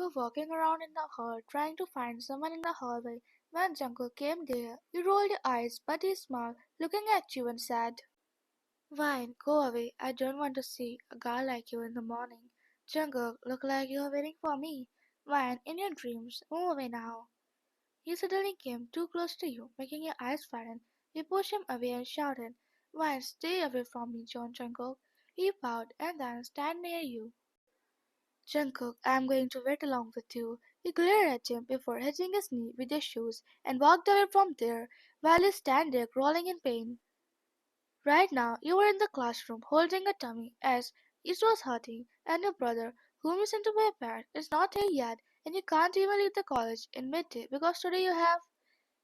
were walking around in the hall trying to find someone in the hallway when Jungkook came there. You rolled your eyes, but he smiled, looking at you and said, "Fine, go away. I don't want to see a guy like you in the morning. Jungkook, look like you're waiting for me. Fine, in your dreams, move away now." He suddenly came too close to you, making your eyes widen. You pushed him away and shouted, "Fine, stay away from me, John Jungkook." He bowed and then stand near you. "Jungkook, I'm going to wait along with you." You glared at him before hitting his knee with your shoes and walked away from there while you stand there crawling in pain. Right now, you were in the classroom holding a tummy as it was hurting, and your brother, whom you sent to my parents, is not here yet, and you can't even leave the college in midday because today you have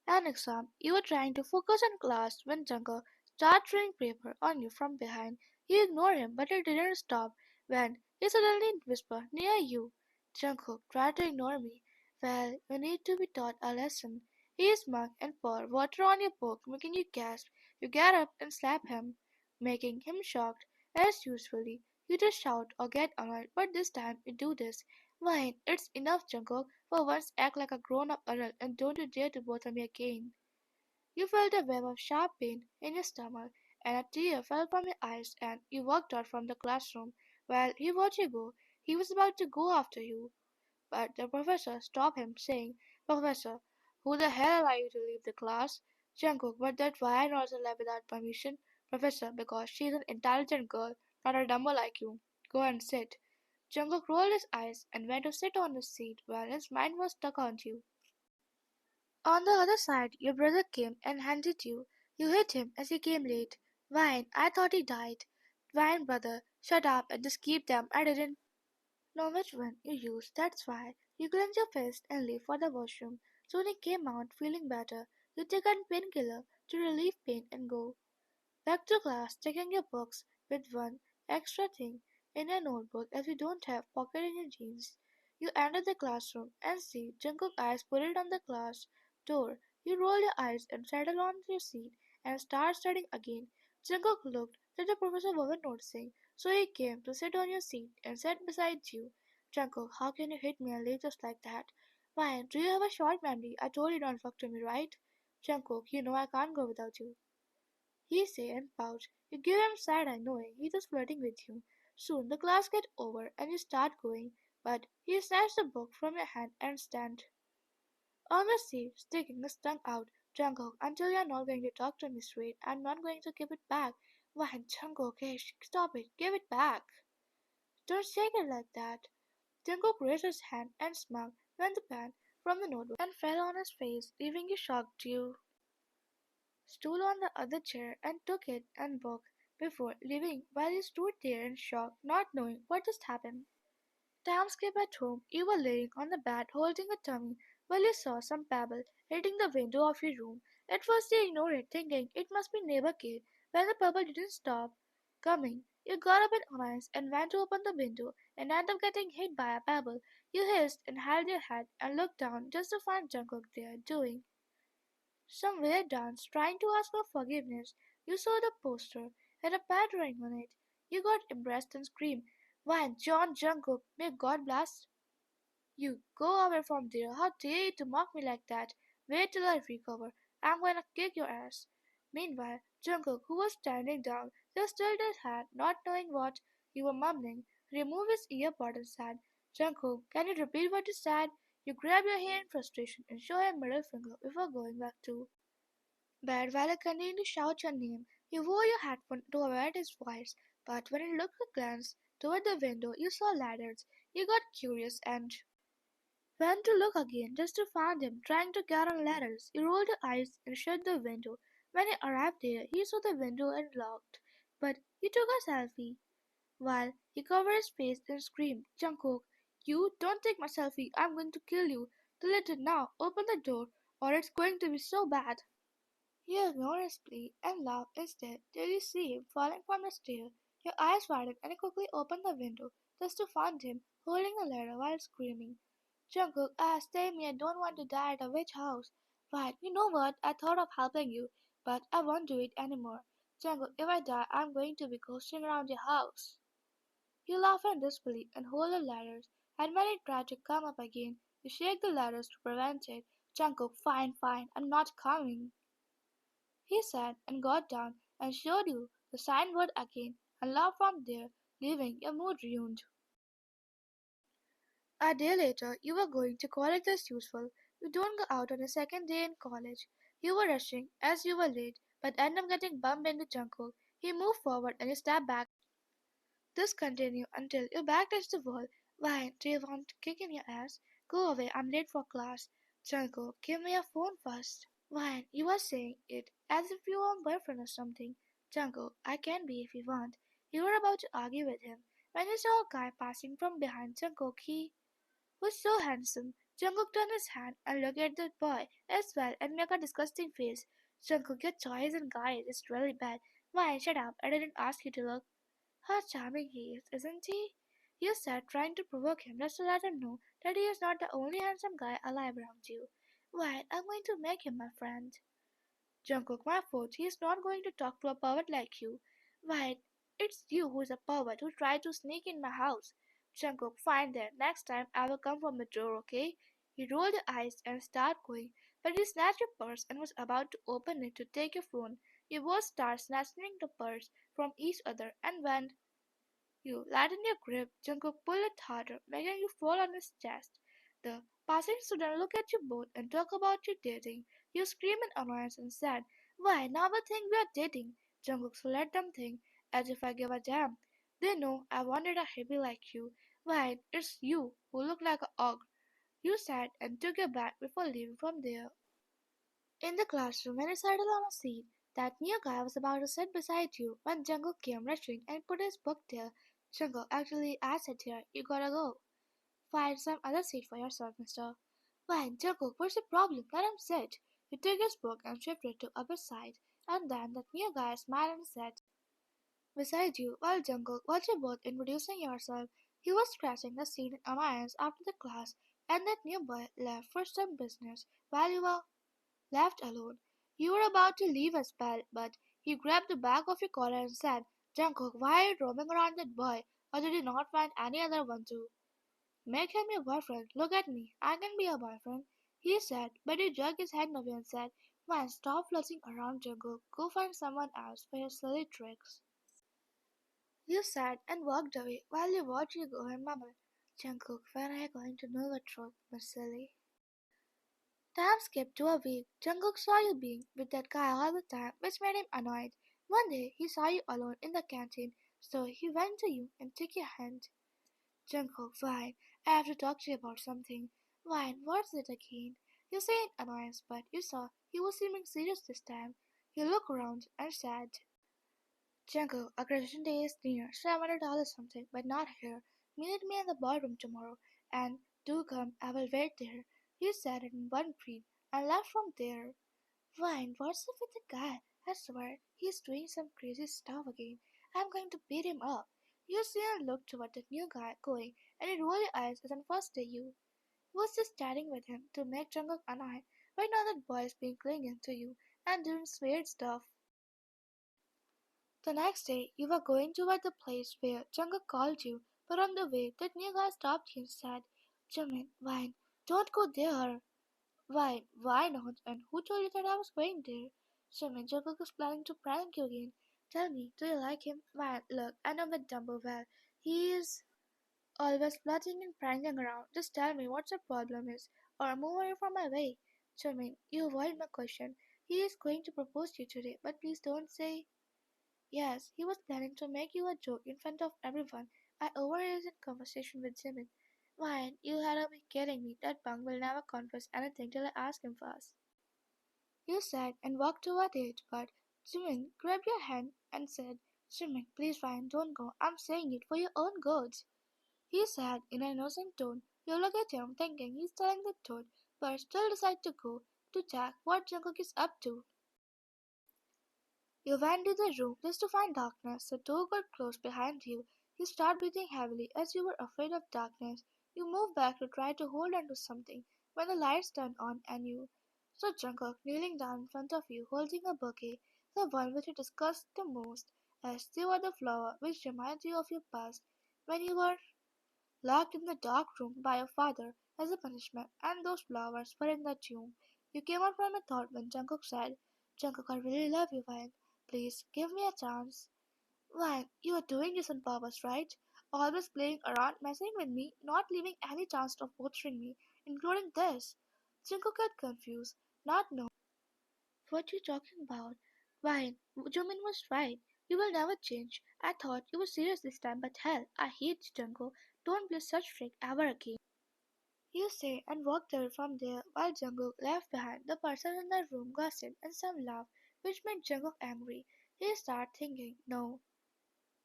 an exam. You were trying to focus on class when Jungkook started throwing paper on you from behind. You ignore him, but it didn't stop when he suddenly whispered near you, "Jungkook, try to ignore me." Well, you need to be taught a lesson. He smug and poured water on your book, making you gasp. You get up and slap him, making him shocked. As usually, you just shout or get annoyed, but this time you do this. Fine, it's enough, Jungkook. For once, act like a grown-up adult and don't you dare to bother me again. You felt a wave of sharp pain in your stomach, and a tear fell from your eyes, and you walked out from the classroom. While he watched you go, he was about to go after you, but the professor stopped him, saying, "Professor, who the hell are you to leave the class?" "Jungkook, but that Ryan also left without permission." "Professor, because she's an intelligent girl, not a dumbo like you. Go and sit." Jungkook rolled his eyes and went to sit on his seat while his mind was stuck on you. On the other side, your brother came and handed you. You hit him as he came late. "Wine, I thought he died." "Wine, brother, shut up and just keep them. I didn't know which one you used, that's why." You clenched your fist and leave for the washroom. Soon he came out feeling better. You take a painkiller to relieve pain and go back to class, checking your books with one extra thing in your notebook as you don't have pocket in your jeans. You enter the classroom and see Jungkook's eyes put it on the class door. You roll your eyes and settle on your seat and start studying again. Jungkook looked that the professor wasn't noticing, so he came to sit on your seat and sat beside you. "Jungkook, how can you hit me and leave just like that?" "Why, do you have a short memory? I told you don't talk to me, right?" "Jungkook, you know I can't go without you," he say and pout. You give him side eye knowing he's just flirting with you. Soon the class get over and you start going, but he snatched the book from your hand and stand on the seat, sticking his tongue out. "Jungkook, until you're not going to talk to me straight, I'm not going to give it back." "Why, Jungkook, hey, stop it, give it back." "Don't shake it like that." Jungkook raised his hand and smiled when the pen from the notebook and fell on his face, leaving you shocked. You stool on the other chair and took it and book before leaving while you stood there in shock, not knowing what just happened. Time skip at home. You were laying on the bed holding a tummy while you saw some pebble hitting the window of your room. At first you ignored it, thinking it must be neighbor kid. When the pebble didn't stop coming, you got up in annoyance and went to open the window and ended up getting hit by a pebble. You hissed and held your head and looked down just to find Jungkook there doing some weird dance, trying to ask for forgiveness. You saw the poster had a bad drawing on it. You got embarrassed and screamed, "Why, John Jungkook, may God bless you. Go away from there. How dare you to mock me like that? Wait till I recover. I'm gonna kick your ass." Meanwhile, Jungkook, who was standing down, just tilted his head, not knowing what you were mumbling, removed his earbud and said, "Jungkook, can you repeat what you said?" You grab your hair in frustration and show your middle finger before going back to bed while I continued to shout your name. You wore your headphone to avoid his voice, but when you looked a glance toward the window, you saw ladders. You got curious and went to look again just to find him trying to get on ladders. You rolled your eyes and shut the window. When he arrived there, he saw the window unlocked, but he took a selfie while he covered his face and screamed, "Jungkook, you don't take my selfie. I'm going to kill you. Tell it now. Open the door, or it's going to be so bad." You ignore his plea and laugh instead till you see him falling from the stair. Your eyes widen and you quickly open the window just to find him holding a ladder while screaming, "Jungkook, stay me, I don't want to die at a witch house." "Fine, you know what? I thought of helping you, but I won't do it anymore. Jungkook, if I die, I'm going to be ghosting around your house." You laugh in disbelief and hold the ladders and when it tried to come up again, you shake the ladders to prevent it. Jungkook, fine, fine, I'm not coming, he said, and got down and showed you the signboard again, and laughed from there, leaving your mood ruined. A day later, you were going to college as usual. You don't go out on your second day in college. You were rushing as you were late, but ended up getting bumped into Jungkook. He moved forward and you stepped back. This continued until your back touched the wall. Why, do you want to kick in your ass? Go away, I'm late for class. Jungkook, give me your phone first. Why, you were saying it as if you were a boyfriend or something. Jungkook, I can be if you want. You were about to argue with him when you saw a guy passing from behind Jungkook. He was so handsome. Jungkook turned his hand and looked at the boy as well and made a disgusting face. Jungkook, your choice in guys is really bad. Why, shut up. I didn't ask you to look. How charming he is, isn't he? You said, trying to provoke him just to let him know that he is not the only handsome guy alive around you. Why, I'm going to make him my friend. Jungkook, my foot, he is not going to talk to a pervert like you. Why, it's you who is a pervert who tried to sneak in my house. Jungkook, fine then, next time I will come from the door, okay? He rolled his eyes and started going, but he snatched your purse and was about to open it to take your phone. You both started snatching the purse from each other, and when you lighten your grip, Jungkook pulled it harder, making you fall on his chest. The passing student looked at you both and talked about you dating. You screamed in annoyance and said, Why, now we think we are dating. Jungkook, so let them think, as if I give a damn. They know I wanted a hippie like you. Why, it's you who look like a ogre. You sat and took your bag before leaving from there. In the classroom, when you settled on a seat, that new guy was about to sit beside you when Jungkook came rushing and put his book there. Jungkook, actually, I sit here. You gotta go. Find some other seat for yourself, mister. Fine, Jungkook, what's the problem? Let him sit. He took his book and shifted to upper side, and then that new guy smiled and said, Beside you, well, Jungkook, while you both introducing yourself, he was scratching the seat in annoyance after the class, and that new boy left for some business while you were left alone. You were about to leave as well, but he grabbed the back of your collar and said, Jungkook, why are you roaming around that boy? Or did you not find any other one to make him your boyfriend? Look at me, I can be your boyfriend, he said, but he jerked his hand away and said, Man, stop floating around, Jungkook. Go find someone else for your silly tricks. You sat and walked away while you watched you go and mumbled, Jungkook, when are you going to know the truth, Miss Silly? Time skipped to a week. Jungkook saw you being with that guy all the time, which made him annoyed. One day, he saw you alone in the canteen, so he went to you and took your hand. Jungkook, fine, I have to talk to you about something. Fine, what's it again? You say in annoyance, but you saw he was seeming serious this time. You looked around and said, Jungkook, our graduation day is near, so I wanted to tell you something, but not here. Meet me in the ballroom tomorrow, and do come, I will wait there. He said it in one breath and left from there. Fine, what's up with the guy? I swear, he's doing some crazy stuff again. I'm going to beat him up. You see and look toward the new guy going, and you roll your eyes as on first day you was just chatting with him to make Jungkook annoyed. Right now that boy is being clingy to you and doing weird stuff. The next day, you were going toward the place where Jungkook called you, but on the way, that new guy stopped you and said, Jimin, Vine, don't go there. Why not? And who told you that I was going there? Jimin, Jungkook is planning to prank you again. Tell me, do you like him? Vine, look, I know that Dumbo well. He is always flirting and pranking around. Just tell me what your problem is, or move away from my way. Jimin, you avoid my question. He is going to propose to you today, but please don't say Yes, he was planning to make you a joke in front of everyone. I overheard a conversation with Jimin. Why, you had to be kidding me. That punk will never confess anything till I ask him first. You said and walked toward it, but Jimin grabbed your hand and said, Jimin, please Ryan, don't go. I'm saying it for your own good. He said in an innocent tone. You look at him thinking he's telling the truth, but still decide to go to check what Jungkook is up to. You went to the room just to find darkness. The door got closed behind you. You started breathing heavily as you were afraid of darkness. You moved back to try to hold on to something when the lights turned on and you saw Jungkook kneeling down in front of you holding a bouquet, the one which you discussed the most, as they were the flower which reminded you of your past when you were locked in the dark room by your father as a punishment, and those flowers were in the tomb. You came out from a thought when Jungkook said, Jungkook, I really love you, Vine. Please, give me a chance. Vine, you are doing this on purpose, right? Always playing around, messing with me, not leaving any chance of bothering me, including this. Jungkook got confused, not knowing what you talking about. Vine, Jumin was right. You will never change. I thought you were serious this time, but hell, I hate you, Jungkook. Don't play such trick ever again. You say and walked away from there while Jungkook left behind. The person in the room gossiped and some laughed, which made Jungkook angry. He started thinking, no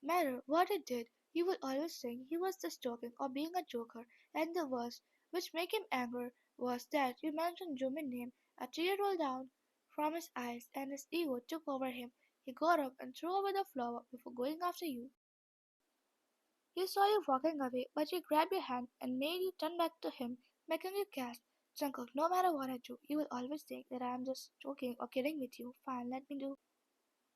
matter what he did, he would always think he was just joking or being a joker. And the worst, which made him angry, was that you mentioned Jumin's name. A tear rolled down from his eyes and his ego took over him. He got up and threw away the flower before going after you. He saw you walking away, but he grabbed your hand and made you turn back to him, making you gasp. Jungkook, no matter what I do, you will always think that I am just joking or kidding with you. Fine, let me do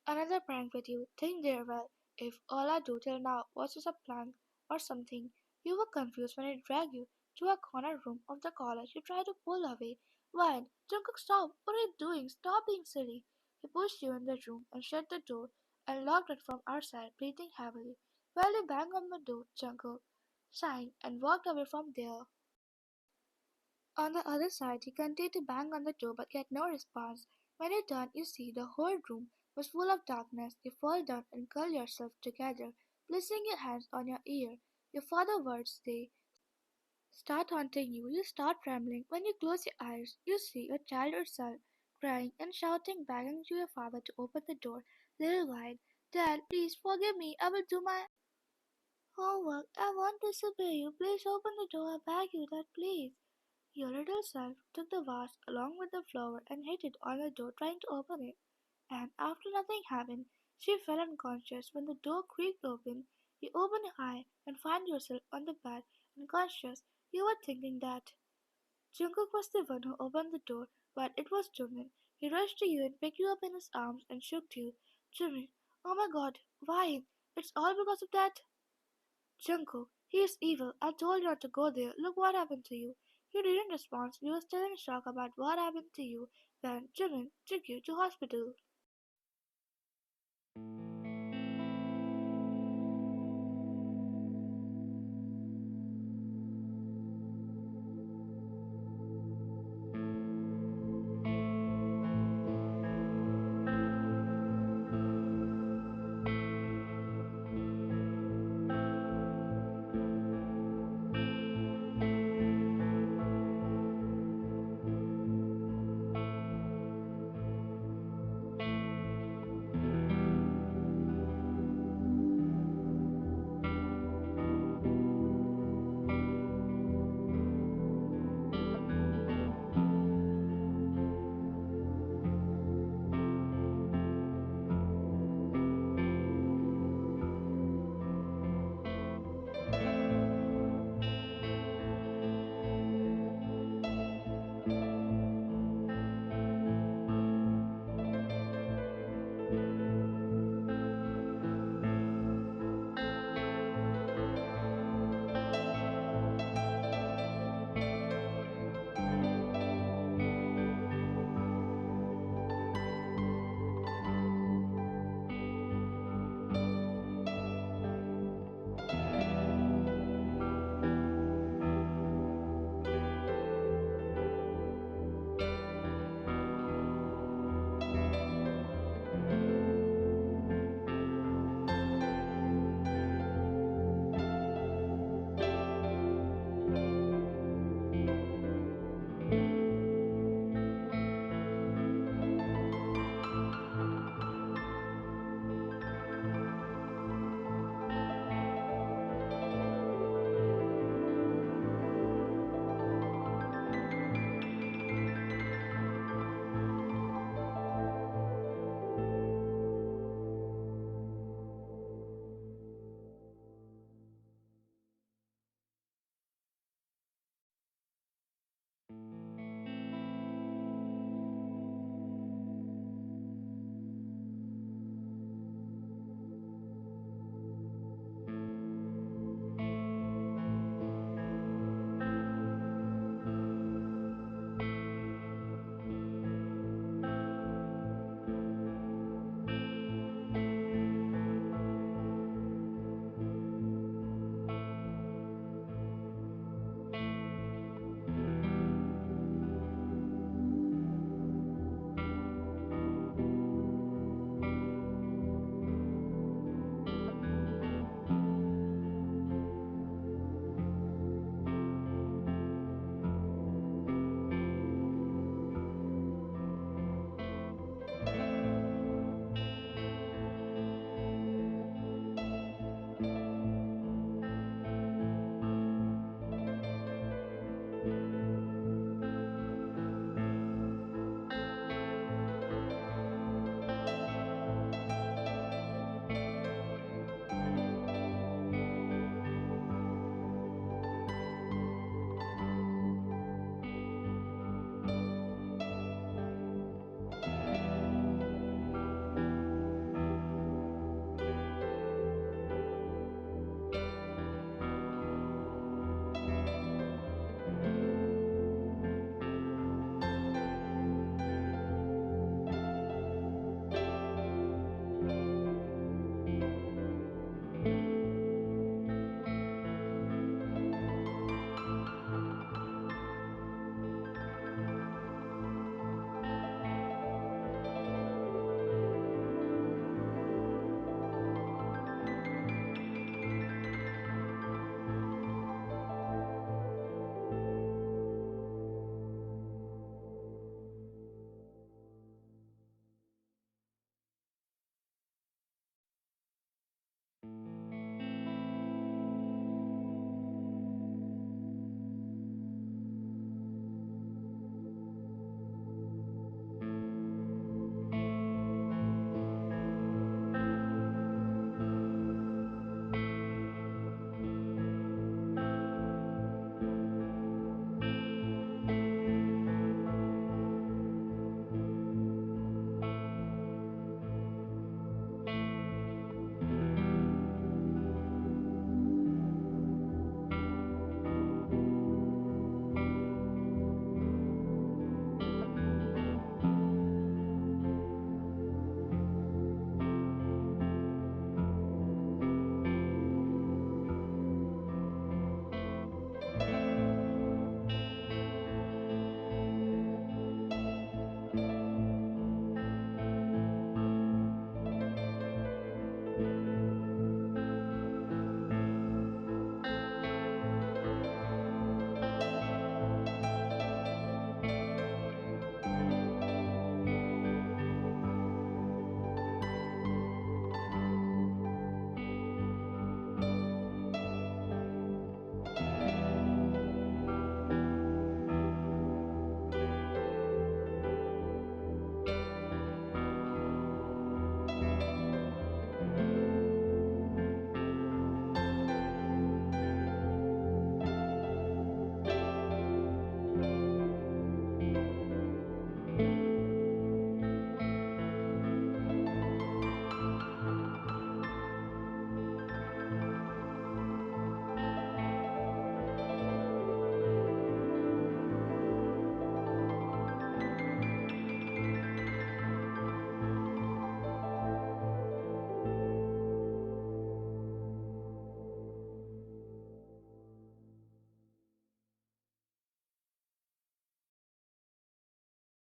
another prank with you. Think there well. If all I do till now was just a prank or something, you were confused when I dragged you to a corner room of the college. You tried to pull away. Why? Jungkook, stop! What are you doing? Stop being silly. He pushed you in the room and shut the door and locked it from outside, breathing heavily. While you banged on the door, Jungkook sighed and walked away from there. On the other side, he continued to bang on the door but get no response. When you turn, you see the whole room was full of darkness. You fall down and curl yourself together, placing your hands on your ear. Your father's words, they start haunting you. You start trembling. When you close your eyes, you see your childhood self crying and shouting, begging to your father to open the door. Little wide, Dad, please forgive me. I will do my homework. I won't disobey you. Please open the door. I beg you, Dad, please. Your little self took the vase along with the flower and hit it on the door trying to open it, and after nothing happened, she fell unconscious when the door creaked open. You open your eye and find yourself on the bed unconscious. You were thinking that Jungkook was the one who opened the door, but it was Jimin. He rushed to you and picked you up in his arms and shook you. Jimin, oh my god, why? It's all because of that Jungkook, he is evil. I told you not to go there. Look what happened to you. You didn't respond. You were still in shock about what happened to you when Jimin took you to hospital.